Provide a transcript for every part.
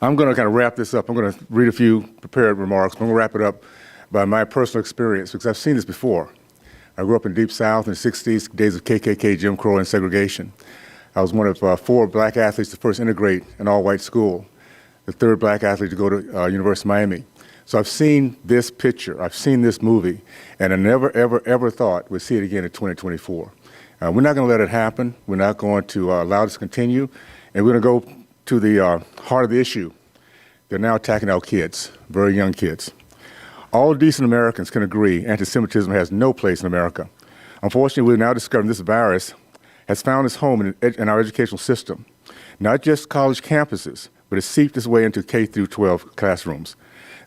I'm going to kind of wrap this up. I'm going to read a few prepared remarks, but I'm going to wrap it up by my personal experience, because I've seen this before. I grew up in Deep South in the 60s, days of KKK, Jim Crow, and segregation. I was one of 4 black athletes to first integrate an all-white school, the 3rd black athlete to go to University of Miami. So I've seen this picture, I've seen this movie, and I never, ever, ever thought we'd see it again in 2024. We're not going to let it happen. We're not going to allow this to continue, and we're going to go to the heart of the issue. They're now attacking our kids, very young kids. All decent Americans can agree anti-Semitism has no place in America. Unfortunately, we're now discovering this virus has found its home in our educational system, not just college campuses, but it's seeped its way into K-12 classrooms.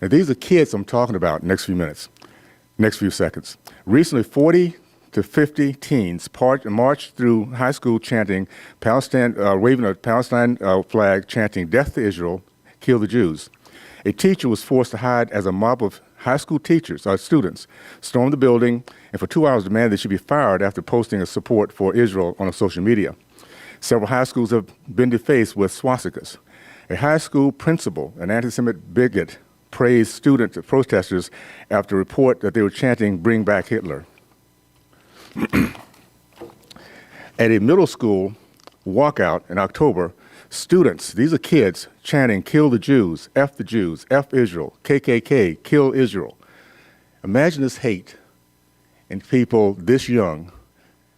Now, these are kids I'm talking about next few seconds. Recently, 40 to 50 teens marched through high school chanting Palestine, waving a Palestine flag, chanting "Death to Israel, kill the Jews." A teacher was forced to hide as a mob of high school students stormed the building and for 2 hours demanded they should be fired after posting a support for Israel on social media. Several high schools have been defaced with swastikas. A high school principal, an anti-Semitic bigot, praised student protesters after a report that they were chanting "Bring back Hitler." At a middle school walkout in October, students, these are kids, chanting "Kill the Jews, F the Jews, F Israel, KKK, kill Israel." Imagine this hate in people this young.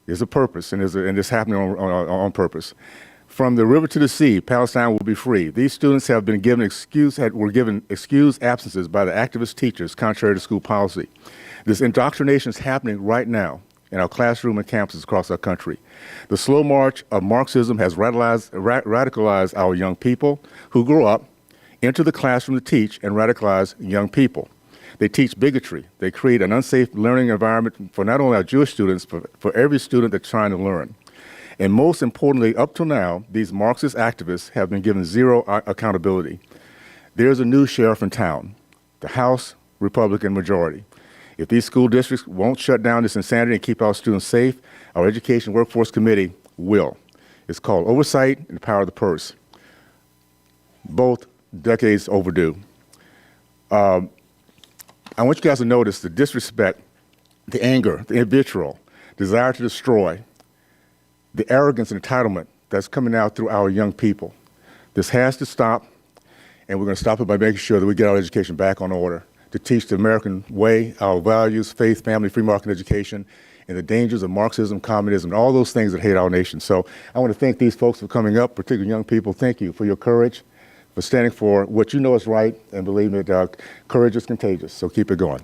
There's a purpose, and it's happening on purpose. From the river to the sea, Palestine will be free. These students have been given were given excused absences by the activist teachers, contrary to school policy. This indoctrination is happening right now in our classroom and campuses across our country. The slow march of Marxism has radicalized our young people who grow up, enter the classroom to teach, and radicalize young people. They teach bigotry. They create an unsafe learning environment for not only our Jewish students, but for every student that's trying to learn. And most importantly, up till now, these Marxist activists have been given zero accountability. There's a new sheriff in town, the House Republican majority. If these school districts won't shut down this insanity and keep our students safe, our Education Workforce Committee will. It's called Oversight and the Power of the Purse. Both decades overdue. I want you guys to notice the disrespect, the anger, the vitriol, desire to destroy, the arrogance and entitlement that's coming out through our young people. This has to stop, and we're going to stop it by making sure that we get our education back on order, to teach the American way, our values, faith, family, free market education, and the dangers of Marxism, communism, and all those things that hate our nation. So I want to thank these folks for coming up, particularly young people. Thank you for your courage, for standing for what you know is right, and believe me, courage is contagious, so keep it going.